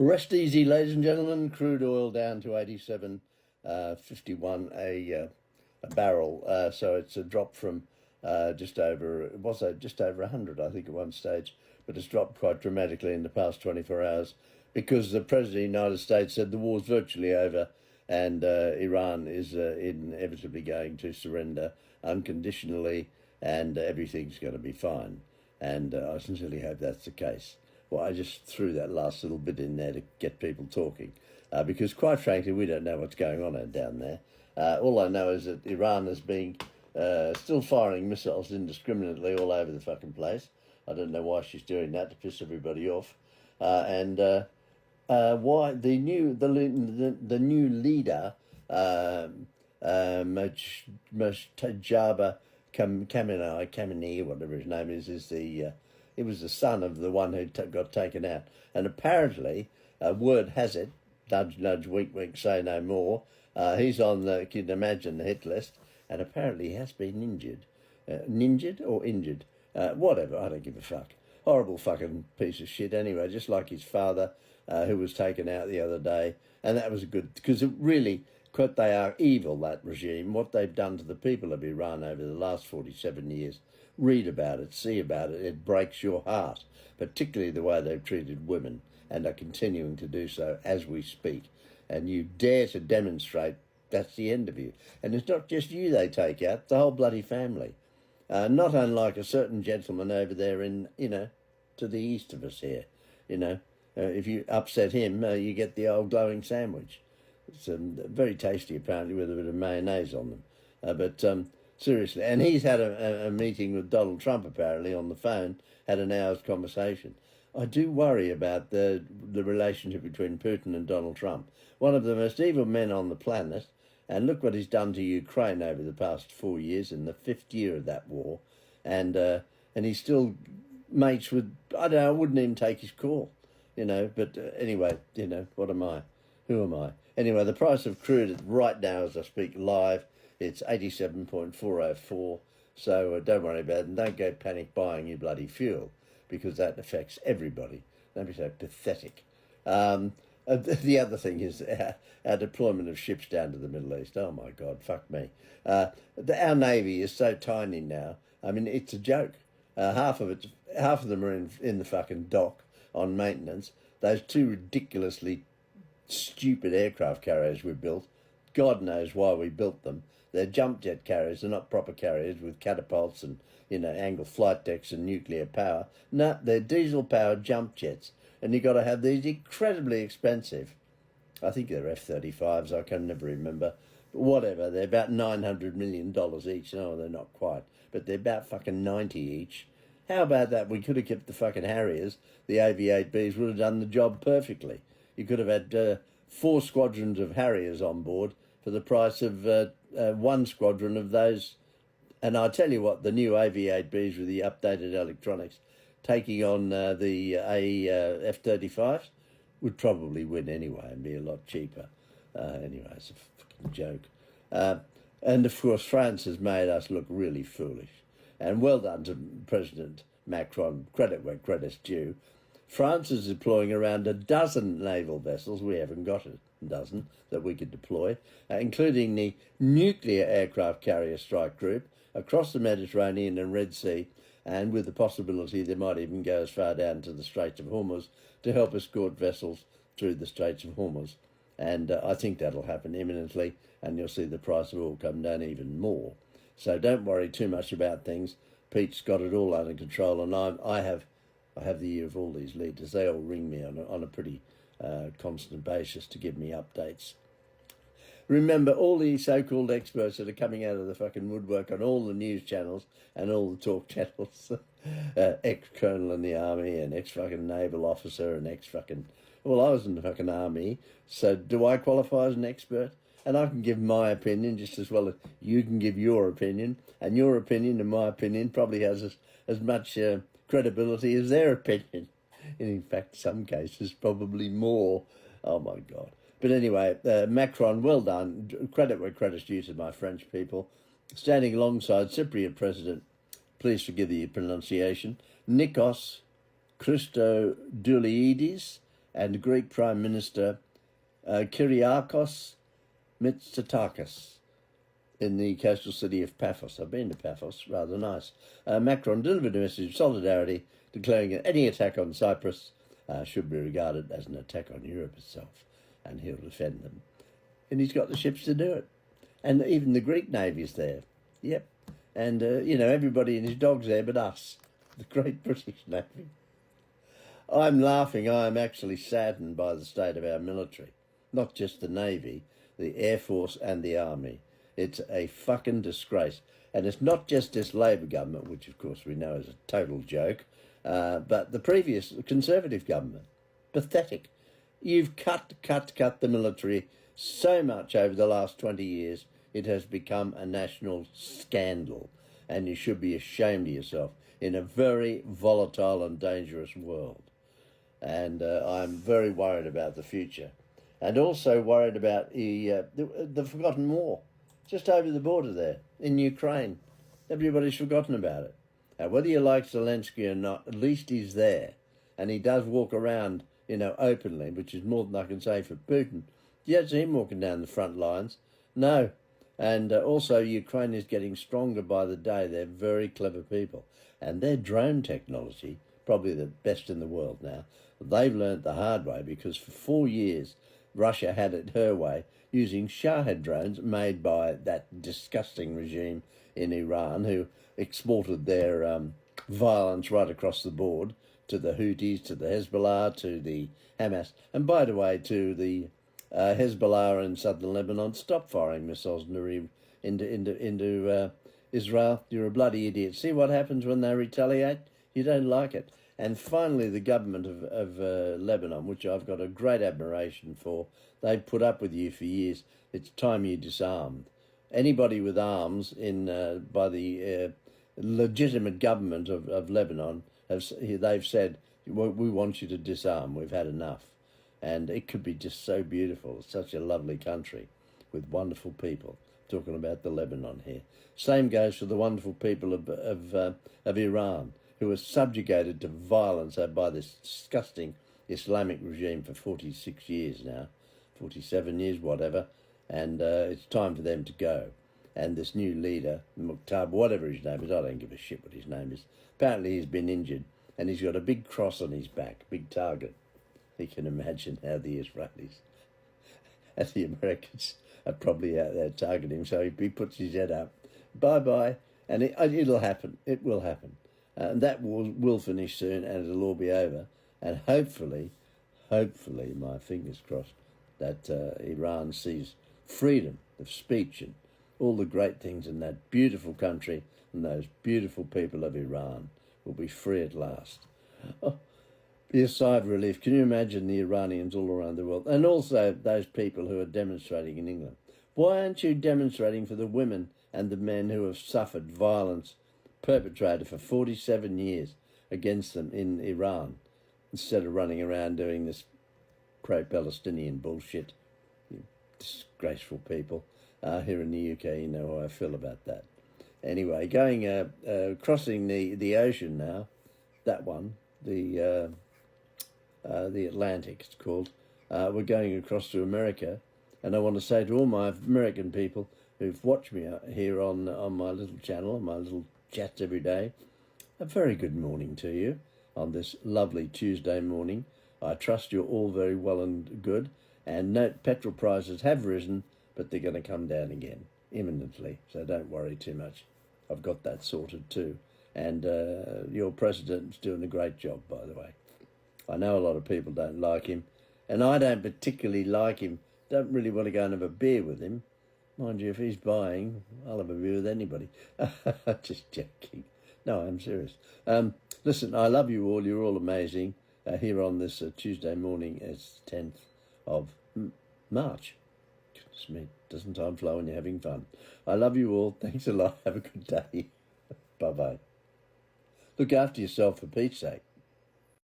Rest easy, ladies and gentlemen. Crude oil down to 87.51 a barrel. So it's a drop from just over, it was just over 100, I think, at one stage, but it's dropped quite dramatically in the past 24 hours because the President of the United States said the war's virtually over and Iran is inevitably going to surrender unconditionally and everything's going to be fine. And I sincerely hope that's the case. Well, I just threw that last little bit in there to get people talking, because quite frankly, we don't know what's going on down there. All I know is that Iran is being still firing missiles indiscriminately all over the fucking place. I don't know why she's doing that, to piss everybody off, and why the new leader, Mojtaba Khamenei, whatever his name is the he was the son of the one who got taken out. And apparently, word has it, nudge, nudge, wink, wink, say no more, he's on the, you can imagine, the hit list, and apparently he has been injured. Ninjured or injured? Whatever, I don't give a fuck. Horrible fucking piece of shit anyway, just like his father, who was taken out the other day. And that was good, because it really, quote, they are evil, that regime, what they've done to the people of Iran over the last 47 years. Read about it, see about it, it breaks your heart, particularly the way they've treated women and are continuing to do so as we speak. And you dare to demonstrate, that's the end of you. And it's not just you they take out, the whole bloody family. Not unlike a certain gentleman over there in, to the east of us here, if you upset him, you get the old glowing sandwich. It's very tasty, apparently, with a bit of mayonnaise on them. Seriously, and he's had a meeting with Donald Trump, apparently, on the phone, had an hour's conversation. I do worry about the relationship between Putin and Donald Trump. One of the most evil men on the planet, and look what he's done to Ukraine over the past 4 years, in the fifth year of that war, and he's still mates with, I don't know, I wouldn't even take his call, but anyway, what am I? Who am I? Anyway, the price of crude right now, as I speak live, it's 87.404, so don't worry about it, and don't go panic buying your bloody fuel, because that affects everybody. Don't be so pathetic. The other thing is our deployment of ships down to the Middle East. Oh my God, fuck me. Our Navy is so tiny now, I mean, it's a joke. Half of them are in the fucking dock on maintenance. Those two ridiculously stupid aircraft carriers we built, God knows why we built them. They're jump jet carriers, they're not proper carriers with catapults and, angled flight decks and nuclear power. No, they're diesel-powered jump jets. And you've got to have these incredibly expensive, I think they're F-35s, I can never remember. But whatever, they're about $900 million each. No, they're not quite, but they're about fucking 90 each. How about that? We could have kept the fucking Harriers. The AV-8Bs would have done the job perfectly. You could have had 4 squadrons of Harriers on board for the price of 1 squadron of those. And I tell you what, the new AV-8Bs with the updated electronics taking on the F-35s would probably win anyway and be a lot cheaper. Anyway, it's a fucking joke. And of course, France has made us look really foolish. And well done to President Macron, credit where credit's due. France is deploying around a dozen naval vessels. We haven't got a dozen that we could deploy, including the nuclear aircraft carrier strike group across the Mediterranean and Red Sea, and with the possibility they might even go as far down to the Straits of Hormuz to help escort vessels through the Straits of Hormuz. And I think that'll happen imminently, and you'll see the price of oil come down even more. So don't worry too much about things. Pete's got it all under control, and I have the ear of all these leaders. They all ring me on a pretty constant basis to give me updates. Remember, all the so-called experts that are coming out of the fucking woodwork on all the news channels and all the talk channels, ex-colonel in the army and ex-fucking naval officer and ex-fucking... Well, I was in the fucking army, so do I qualify as an expert? And I can give my opinion just as well as you can give your opinion, and your opinion and my opinion probably has as much credibility as their opinion. And in fact, some cases, probably more. Oh, my God. But anyway, Macron, well done. Credit where credit's due to my French people. Standing alongside Cypriot President, please forgive the pronunciation, Nikos Christodoulides, and Greek Prime Minister Kyriakos Mitsotakis in the coastal city of Paphos. I've been to Paphos, rather nice. Macron delivered a message of solidarity, declaring that any attack on Cyprus should be regarded as an attack on Europe itself, and he'll defend them. And he's got the ships to do it. And even the Greek Navy's there. Yep. And, everybody and his dog's there but us, the great British Navy. I'm laughing. I'm actually saddened by the state of our military. Not just the Navy, the Air Force and the Army. It's a fucking disgrace. And it's not just this Labor government, which of course we know is a total joke, but the previous Conservative government. Pathetic. You've cut the military so much over the last 20 years, it has become a national scandal. And you should be ashamed of yourself in a very volatile and dangerous world. And I'm very worried about the future. And also worried about the forgotten war, just over the border there in Ukraine. Everybody's forgotten about it. Now, whether you like Zelensky or not, at least he's there. And he does walk around, openly, which is more than I can say for Putin. You don't see him walking down the front lines. No. And also Ukraine is getting stronger by the day. They're very clever people. And their drone technology, probably the best in the world now, they've learnt the hard way because for 4 years, Russia had it her way using Shahed drones made by that disgusting regime in Iran who exported their violence right across the board to the Houthis, to the Hezbollah, to the Hamas, and by the way, to the Hezbollah in southern Lebanon. Stop firing missiles into Israel. You're a bloody idiot. See what happens when they retaliate? You don't like it. And finally, the government of Lebanon, which I've got a great admiration for, they've put up with you for years. It's time you disarmed. Anybody with arms by the legitimate government of Lebanon, they've said, we want you to disarm. We've had enough. And it could be just so beautiful. It's such a lovely country with wonderful people. Talking about the Lebanon here. Same goes for the wonderful people of Iran, who are subjugated to violence by this disgusting Islamic regime for 46 years now, 47 years, whatever, and it's time for them to go. And this new leader, Muqtab, whatever his name is, I don't give a shit what his name is, apparently he's been injured, and he's got a big cross on his back, big target. You can imagine how the Israelis and the Americans are probably out there targeting him, so he puts his head up, bye-bye, and it'll happen, it will happen. And that will finish soon, and it'll all be over. And hopefully, my fingers crossed, that Iran sees freedom of speech and all the great things in that beautiful country, and those beautiful people of Iran will be free at last. Oh, be a sigh of relief. Can you imagine the Iranians all around the world? And also those people who are demonstrating in England. Why aren't you demonstrating for the women and the men who have suffered violence perpetrated for 47 years against them in Iran, instead of running around doing this pro-Palestinian bullshit? You disgraceful people. Here in the UK, you know how I feel about that. Anyway, going crossing the ocean now, that one, the Atlantic, it's called. We're going across to America, and I want to say to all my American people who've watched me here on my little channel, my little chats every day, a very good morning to you on this lovely Tuesday morning. I trust you're all very well and good, and note petrol prices have risen, but they're going to come down again imminently, so don't worry too much. I've got that sorted too. And your president's doing a great job, by the way. I know a lot of people don't like him, and I don't particularly like him. Don't really want to go and have a beer with him. Mind you, if he's buying, I'll have a beer with anybody. Just joking. No, I'm serious. Listen, I love you all. You're all amazing. Here on this Tuesday morning, it's 10th of March. Goodness me, doesn't time fly when you're having fun? I love you all. Thanks a lot. Have a good day. Bye-bye. Look after yourself for Pete's sake.